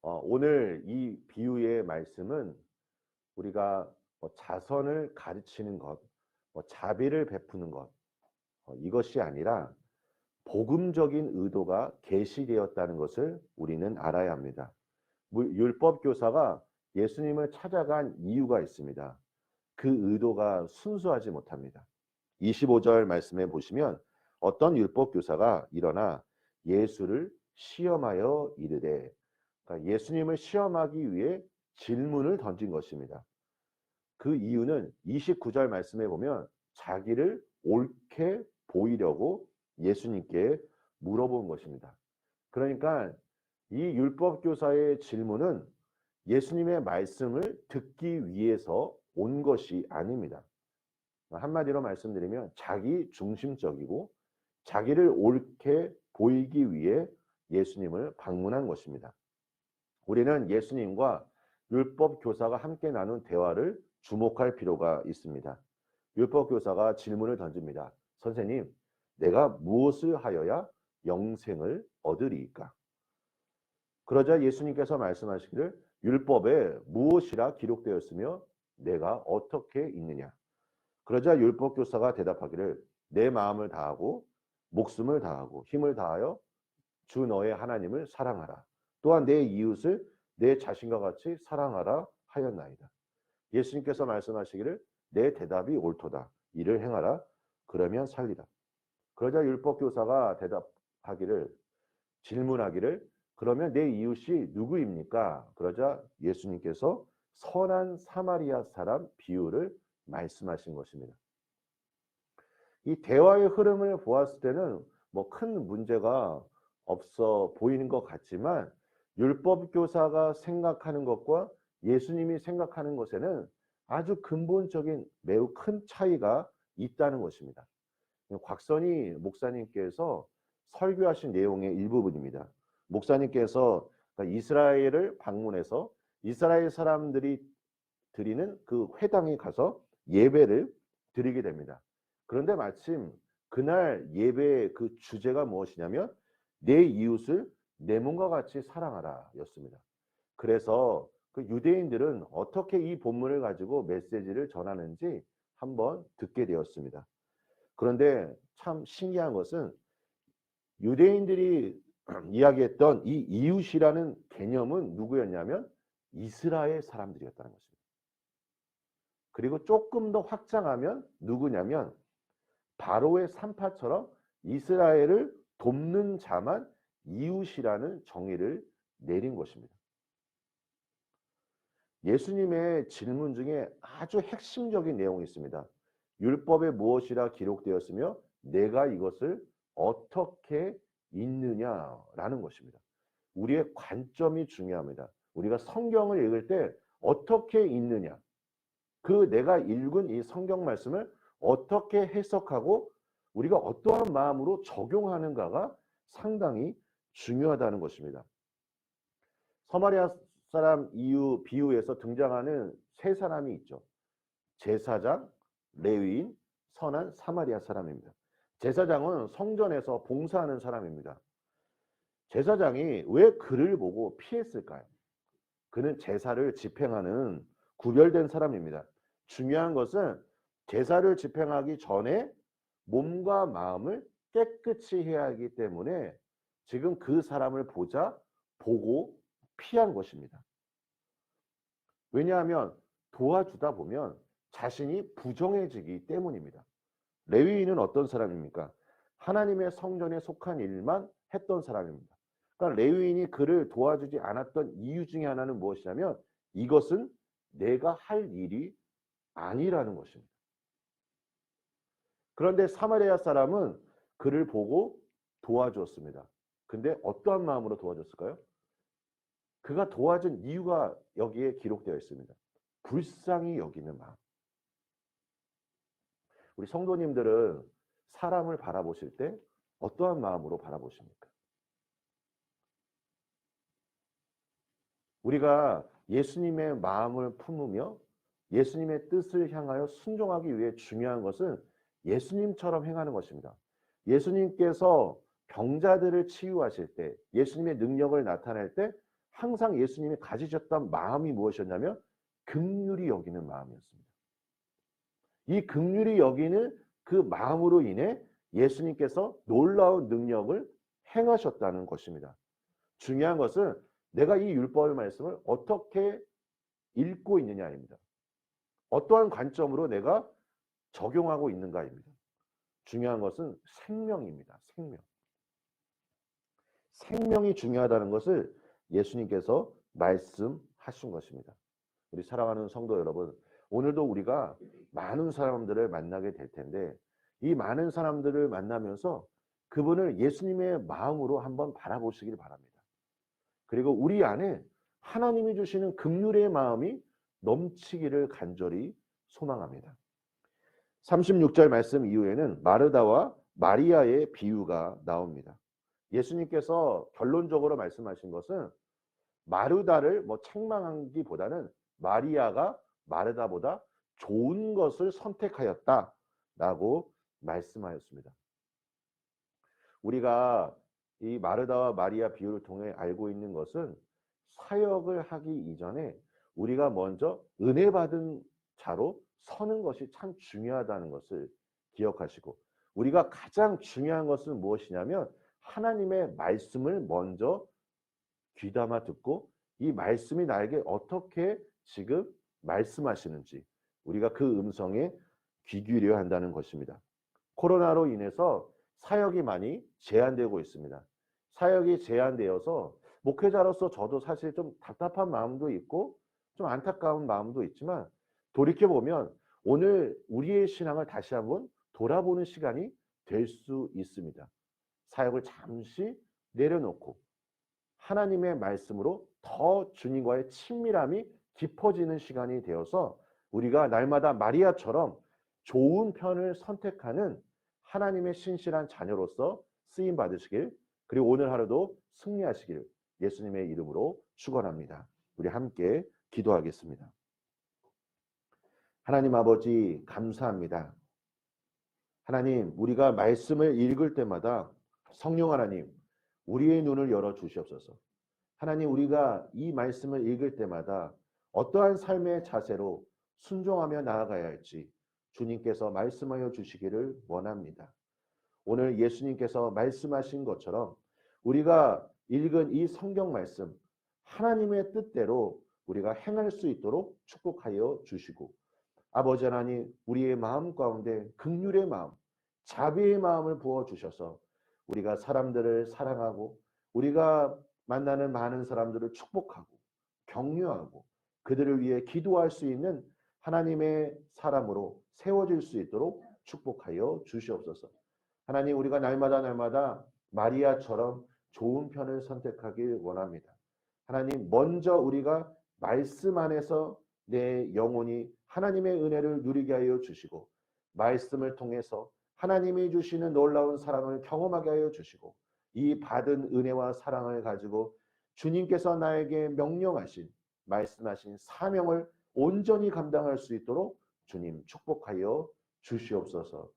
오늘 이 비유의 말씀은 우리가 자선을 가르치는 것, 자비를 베푸는 것, 이것이 아니라 복음적인 의도가 계시되었다는 것을 우리는 알아야 합니다. 율법 교사가 예수님을 찾아간 이유가 있습니다. 그 의도가 순수하지 못합니다. 25절 말씀에 보시면 어떤 율법 교사가 일어나 예수를 시험하여 이르되, 그러니까 예수님을 시험하기 위해 질문을 던진 것입니다. 그 이유는 29절 말씀에 보면 자기를 옳게 보이려고 예수님께 물어본 것입니다. 그러니까 이 율법 교사의 질문은 예수님의 말씀을 듣기 위해서 온 것이 아닙니다. 한마디로 말씀드리면 자기 중심적이고 자기를 옳게 보이기 위해 예수님을 방문한 것입니다. 우리는 예수님과 율법 교사가 함께 나눈 대화를 주목할 필요가 있습니다. 율법 교사가 질문을 던집니다. 선생님, 내가 무엇을 하여야 영생을 얻으리이까? 그러자 예수님께서 말씀하시기를 율법에 무엇이라 기록되었으며 내가 어떻게 읽느냐? 그러자 율법 교사가 대답하기를 내 마음을 다하고 목숨을 다하고 힘을 다하여 주 너의 하나님을 사랑하라. 또한 내 이웃을 내 자신과 같이 사랑하라 하였나이다. 예수님께서 말씀하시기를 내 대답이 옳도다. 이를 행하라. 그러면 살리라. 그러자 율법 교사가 대답하기를 질문하기를 그러면 내 이웃이 누구입니까? 그러자 예수님께서 선한 사마리아 사람 비유를 말씀하신 것입니다. 이 대화의 흐름을 보았을 때는 큰 문제가 없어 보이는 것 같지만 율법 교사가 생각하는 것과 예수님이 생각하는 것에는 아주 근본적인 매우 큰 차이가 있다는 것입니다. 곽선희 목사님께서 설교하신 내용의 일부분입니다. 목사님께서 이스라엘을 방문해서 이스라엘 사람들이 드리는 그 회당에 가서 예배를 드리게 됩니다. 그런데 마침 그날 예배의 그 주제가 무엇이냐면 내 이웃을 내 몸과 같이 사랑하라 였습니다. 그래서 그 유대인들은 어떻게 이 본문을 가지고 메시지를 전하는지 한번 듣게 되었습니다. 그런데 참 신기한 것은 유대인들이 이야기했던 이 이웃이라는 개념은 누구였냐면 이스라엘 사람들이었다는 것입니다. 그리고 조금 더 확장하면 누구냐면 바로의 산파처럼 이스라엘을 돕는 자만 이웃이라는 정의를 내린 것입니다. 예수님의 질문 중에 아주 핵심적인 내용이 있습니다. 율법에 무엇이라 기록되었으며 내가 이것을 어떻게 읽느냐라는 것입니다. 우리의 관점이 중요합니다. 우리가 성경을 읽을 때 어떻게 읽느냐, 그 내가 읽은 이 성경 말씀을 어떻게 해석하고 우리가 어떠한 마음으로 적용하는가가 상당히 중요하다는 것입니다. 서마리아 사람 비유에서 등장하는 세 사람이 있죠. 제사장, 레위인, 선한 사마리아 사람입니다. 제사장은 성전에서 봉사하는 사람입니다. 제사장이 왜 그를 보고 피했을까요? 그는 제사를 집행하는 구별된 사람입니다. 중요한 것은 제사를 집행하기 전에 몸과 마음을 깨끗이 해야 하기 때문에 지금 그 사람을 보고 피한 것입니다. 왜냐하면 도와주다 보면 자신이 부정해지기 때문입니다. 레위인은 어떤 사람입니까? 하나님의 성전에 속한 일만 했던 사람입니다. 그러니까 레위인이 그를 도와주지 않았던 이유 중에 하나는 무엇이냐면 이것은 내가 할 일이 아니라는 것입니다. 그런데 사마리아 사람은 그를 보고 도와주었습니다. 근데 어떠한 마음으로 도와줬을까요? 그가 도와준 이유가 여기에 기록되어 있습니다. 불쌍히 여기는 마음. 우리 성도님들은 사람을 바라보실 때 어떠한 마음으로 바라보십니까? 우리가 예수님의 마음을 품으며 예수님의 뜻을 향하여 순종하기 위해 중요한 것은 예수님처럼 행하는 것입니다. 예수님께서 병자들을 치유하실 때, 예수님의 능력을 나타낼 때 항상 예수님이 가지셨던 마음이 무엇이었냐면 긍휼히 여기는 마음이었습니다. 이 긍휼히 여기는 그 마음으로 인해 예수님께서 놀라운 능력을 행하셨다는 것입니다. 중요한 것은 내가 이 율법의 말씀을 어떻게 읽고 있느냐입니다. 어떠한 관점으로 내가 적용하고 있는가입니다. 중요한 것은 생명입니다. 생명. 생명이 중요하다는 것을 예수님께서 말씀하신 것입니다. 우리 사랑하는 성도 여러분, 오늘도 우리가 많은 사람들을 만나게 될 텐데 이 많은 사람들을 만나면서 그분을 예수님의 마음으로 한번 바라보시길 바랍니다. 그리고 우리 안에 하나님이 주시는 긍휼의 마음이 넘치기를 간절히 소망합니다. 36절 말씀 이후에는 마르다와 마리아의 비유가 나옵니다. 예수님께서 결론적으로 말씀하신 것은 마르다를 책망하기보다는 마리아가 마르다보다 좋은 것을 선택하였다라고 말씀하였습니다. 우리가 이 마르다와 마리아 비유를 통해 알고 있는 것은 사역을 하기 이전에 우리가 먼저 은혜 받은 자로 서는 것이 참 중요하다는 것을 기억하시고, 우리가 가장 중요한 것은 무엇이냐면 하나님의 말씀을 먼저 귀담아 듣고 이 말씀이 나에게 어떻게 지금 말씀하시는지 우리가 그 음성에 귀 기울여야 한다는 것입니다. 코로나로 인해서 사역이 많이 제한되고 있습니다. 사역이 제한되어서 목회자로서 저도 사실 좀 답답한 마음도 있고 좀 안타까운 마음도 있지만, 돌이켜보면 오늘 우리의 신앙을 다시 한번 돌아보는 시간이 될 수 있습니다. 사역을 잠시 내려놓고 하나님의 말씀으로 더 주님과의 친밀함이 깊어지는 시간이 되어서 우리가 날마다 마리아처럼 좋은 편을 선택하는 하나님의 신실한 자녀로서 쓰임 받으시길, 그리고 오늘 하루도 승리하시길 예수님의 이름으로 축원합니다. 우리 함께 기도하겠습니다. 하나님 아버지, 감사합니다. 하나님, 우리가 말씀을 읽을 때마다 성령 하나님, 우리의 눈을 열어 주시옵소서. 하나님, 우리가 이 말씀을 읽을 때마다 어떠한 삶의 자세로 순종하며 나아가야 할지 주님께서 말씀하여 주시기를 원합니다. 오늘 예수님께서 말씀하신 것처럼 우리가 읽은 이 성경 말씀, 하나님의 뜻대로 우리가 행할 수 있도록 축복하여 주시고, 아버지 하나님, 우리의 마음 가운데 긍휼의 마음, 자비의 마음을 부어주셔서 우리가 사람들을 사랑하고 우리가 만나는 많은 사람들을 축복하고 격려하고 그들을 위해 기도할 수 있는 하나님의 사람으로 세워질 수 있도록 축복하여 주시옵소서. 하나님, 우리가 날마다 마리아처럼 좋은 편을 선택하길 원합니다. 하나님, 먼저 우리가 말씀 안에서 내 영혼이 하나님의 은혜를 누리게 하여 주시고, 말씀을 통해서 하나님이 주시는 놀라운 사랑을 경험하게 하여 주시고, 이 받은 은혜와 사랑을 가지고 주님께서 나에게 명령하신, 말씀하신 사명을 온전히 감당할 수 있도록 주님 축복하여 주시옵소서.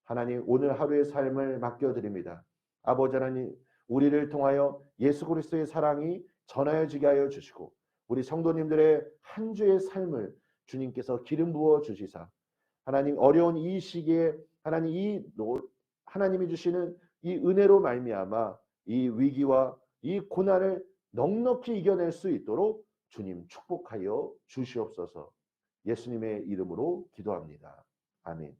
하나님, 오늘 하루의 삶을 맡겨드립니다. 아버지 하나님, 우리를 통하여 예수 그리스도의 사랑이 전하여지게 하여 주시고, 우리 성도님들의 한 주의 삶을 주님께서 기름 부어 주시사, 하나님 어려운 이 시기에 하나님 하나님이 주시는 이 은혜로 말미암아 이 위기와 이 고난을 넉넉히 이겨낼 수 있도록 주님 축복하여 주시옵소서. 예수님의 이름으로 기도합니다. 아멘.